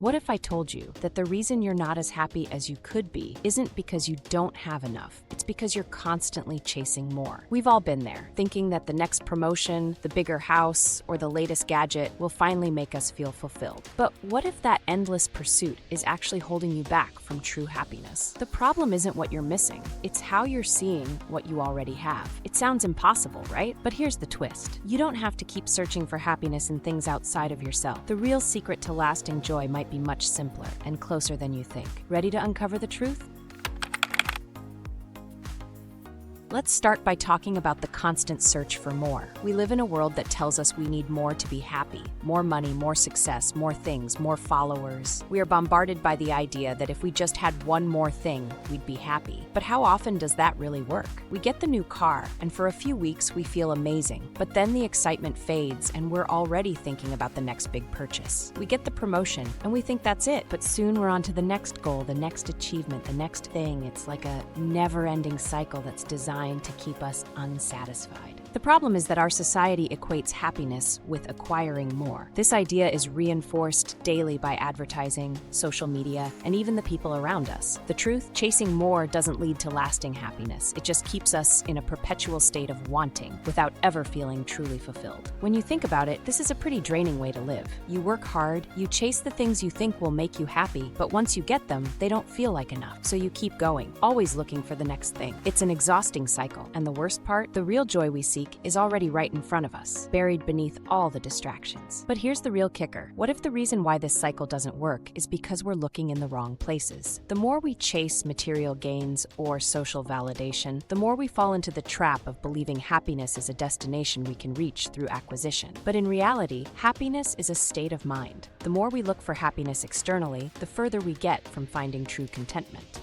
What if I told you that the reason you're not as happy as you could be isn't because you don't have enough, it's because you're constantly chasing more. We've all been there, thinking that the next promotion, the bigger house, or the latest gadget will finally make us feel fulfilled. But what if that endless pursuit is actually holding you back from true happiness? The problem isn't what you're missing, it's how you're seeing what you already have. It sounds impossible, right? But here's the twist. You don't have to keep searching for happiness in things outside of yourself. The real secret to lasting joy might be much simpler and closer than you think. Ready to uncover the truth? Let's start by talking about the constant search for more. We live in a world that tells us we need more to be happy. More money, more success, more things, more followers. We are bombarded by the idea that if we just had one more thing, we'd be happy. But how often does that really work? We get the new car, and for a few weeks we feel amazing. But then the excitement fades, and we're already thinking about the next big purchase. We get the promotion, and we think that's it. But soon we're on to the next goal, the next achievement, the next thing. It's like a never-ending cycle that's designed to keep us unsatisfied. The problem is that our society equates happiness with acquiring more. This idea is reinforced daily by advertising, social media, and even the people around us. The truth, chasing more doesn't lead to lasting happiness. It just keeps us in a perpetual state of wanting without ever feeling truly fulfilled. When you think about it, this is a pretty draining way to live. You work hard, you chase the things you think will make you happy, but once you get them, they don't feel like enough. So you keep going, always looking for the next thing. It's an exhausting cycle, and the worst part, the real joy we seek is already right in front of us, buried beneath all the distractions. But here's the real kicker. What if the reason why this cycle doesn't work is because we're looking in the wrong places? The more we chase material gains or social validation, the more we fall into the trap of believing happiness is a destination we can reach through acquisition. But in reality, happiness is a state of mind. The more we look for happiness externally, the further we get from finding true contentment.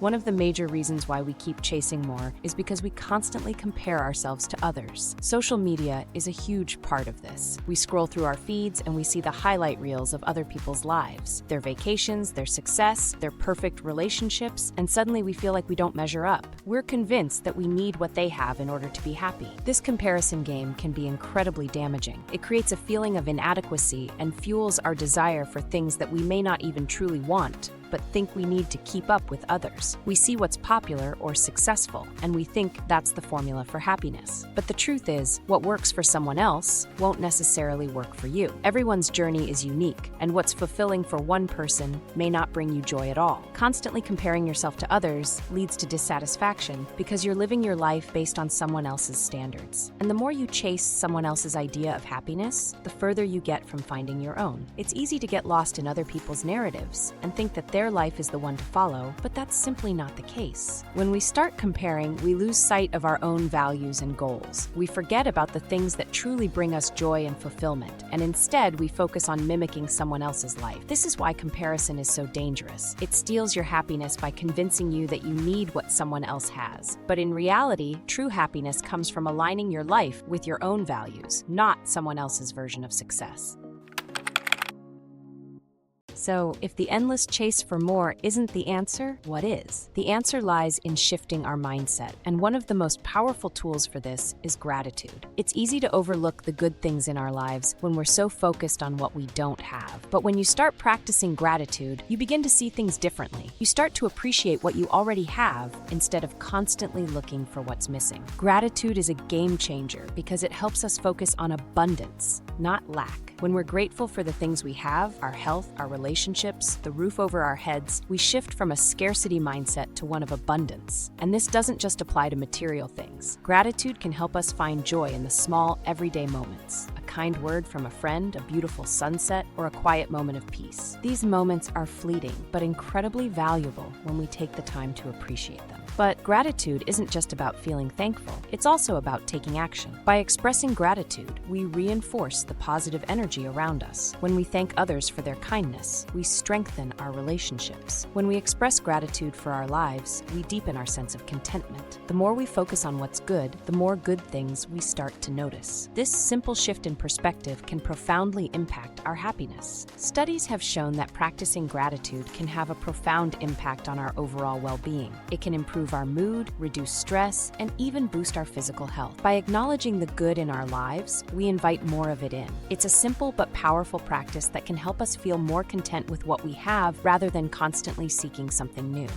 One of the major reasons why we keep chasing more is because we constantly compare ourselves to others. Social media is a huge part of this. We scroll through our feeds and we see the highlight reels of other people's lives, their vacations, their success, their perfect relationships, and suddenly we feel like we don't measure up. We're convinced that we need what they have in order to be happy. This comparison game can be incredibly damaging. It creates a feeling of inadequacy and fuels our desire for things that we may not even truly want, but think we need to keep up with others. We see what's popular or successful, and we think that's the formula for happiness. But the truth is, what works for someone else won't necessarily work for you. Everyone's journey is unique, and what's fulfilling for one person may not bring you joy at all. Constantly comparing yourself to others leads to dissatisfaction because you're living your life based on someone else's standards. And the more you chase someone else's idea of happiness, the further you get from finding your own. It's easy to get lost in other people's narratives and think that their life is the one to follow, but that's simply not the case. When we start comparing, we lose sight of our own values and goals. We forget about the things that truly bring us joy and fulfillment, and instead we focus on mimicking someone else's life. This is why comparison is so dangerous. It steals your happiness by convincing you that you need what someone else has. But in reality, true happiness comes from aligning your life with your own values, not someone else's version of success. So, if the endless chase for more isn't the answer, what is? The answer lies in shifting our mindset, and one of the most powerful tools for this is gratitude. It's easy to overlook the good things in our lives when we're so focused on what we don't have. But when you start practicing gratitude, you begin to see things differently. You start to appreciate what you already have instead of constantly looking for what's missing. Gratitude is a game changer because it helps us focus on abundance, not lack. When we're grateful for the things we have, our health, our relationships, the roof over our heads, we shift from a scarcity mindset to one of abundance. And this doesn't just apply to material things. Gratitude can help us find joy in the small, everyday moments. A kind word from a friend, a beautiful sunset, or a quiet moment of peace. These moments are fleeting, but incredibly valuable when we take the time to appreciate them. But gratitude isn't just about feeling thankful, it's also about taking action. By expressing gratitude, we reinforce the positive energy around us. When we thank others for their kindness, we strengthen our relationships. When we express gratitude for our lives, we deepen our sense of contentment. The more we focus on what's good, the more good things we start to notice. This simple shift in perspective can profoundly impact our happiness. Studies have shown that practicing gratitude can have a profound impact on our overall well-being. It can improve improve our mood, reduce stress, and even boost our physical health. By acknowledging the good in our lives, we invite more of it in. It's a simple but powerful practice that can help us feel more content with what we have rather than constantly seeking something new.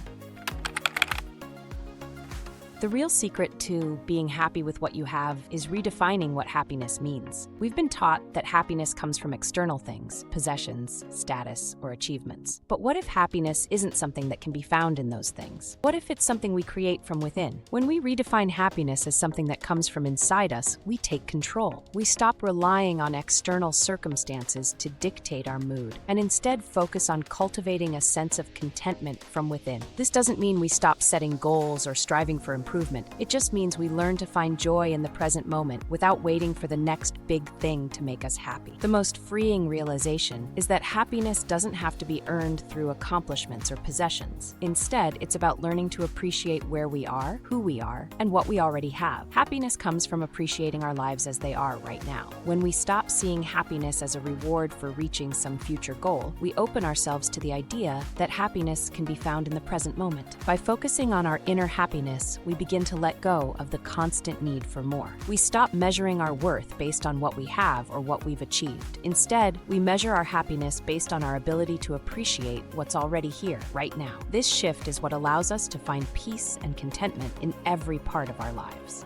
The real secret to being happy with what you have is redefining what happiness means. We've been taught that happiness comes from external things, possessions, status, or achievements. But what if happiness isn't something that can be found in those things? What if it's something we create from within? When we redefine happiness as something that comes from inside us, we take control. We stop relying on external circumstances to dictate our mood, and instead focus on cultivating a sense of contentment from within. This doesn't mean we stop setting goals or striving for improvement. It just means we learn to find joy in the present moment without waiting for the next big thing to make us happy. The most freeing realization is that happiness doesn't have to be earned through accomplishments or possessions. Instead, it's about learning to appreciate where we are, who we are, and what we already have. Happiness comes from appreciating our lives as they are right now. When we stop seeing happiness as a reward for reaching some future goal, we open ourselves to the idea that happiness can be found in the present moment. By focusing on our inner happiness, we begin to let go of the constant need for more. We stop measuring our worth based on what we have or what we've achieved. Instead, we measure our happiness based on our ability to appreciate what's already here, right now. This shift is what allows us to find peace and contentment in every part of our lives.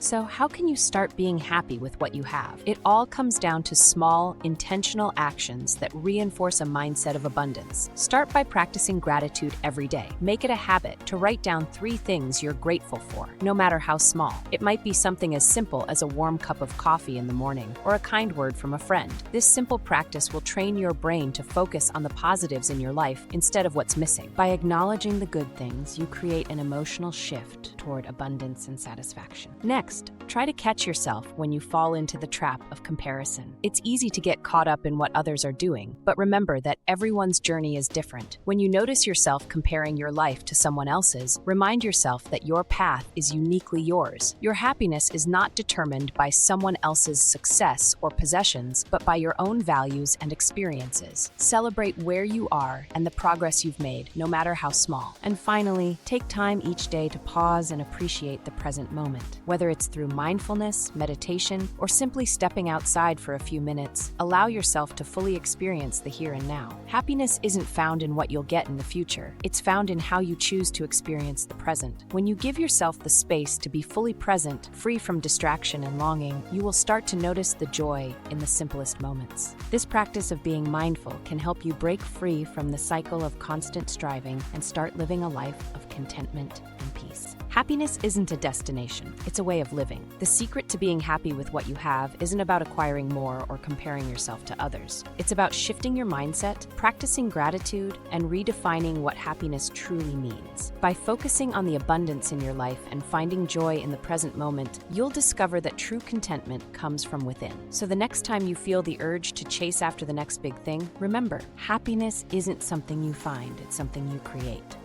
So how can you start being happy with what you have? It all comes down to small, intentional actions that reinforce a mindset of abundance. Start by practicing gratitude every day. Make it a habit to write down 3 things you're grateful for, no matter how small. It might be something as simple as a warm cup of coffee in the morning or a kind word from a friend. This simple practice will train your brain to focus on the positives in your life instead of what's missing. By acknowledging the good things, you create an emotional shift toward abundance and satisfaction. Next, try to catch yourself when you fall into the trap of comparison. It's easy to get caught up in what others are doing, but remember that everyone's journey is different. When you notice yourself comparing your life to someone else's, remind yourself that your path is uniquely yours. Your happiness is not determined by someone else's success or possessions, but by your own values and experiences. Celebrate where you are and the progress you've made, no matter how small. And finally, take time each day to pause and appreciate the present moment. Whether it's through mindfulness, meditation, or simply stepping outside for a few minutes, allow yourself to fully experience the here and now. Happiness isn't found in what you'll get in the future. It's found in how you choose to experience the present. When you give yourself the space to be fully present, free from distraction and longing, you will start to notice the joy in the simplest moments. This practice of being mindful can help you break free from the cycle of constant striving and start living a life of contentment and peace. Happiness isn't a destination, it's a way of living. The secret to being happy with what you have isn't about acquiring more or comparing yourself to others. It's about shifting your mindset, practicing gratitude, and redefining what happiness truly means. By focusing on the abundance in your life and finding joy in the present moment, you'll discover that true contentment comes from within. So the next time you feel the urge to chase after the next big thing, remember, happiness isn't something you find, it's something you create.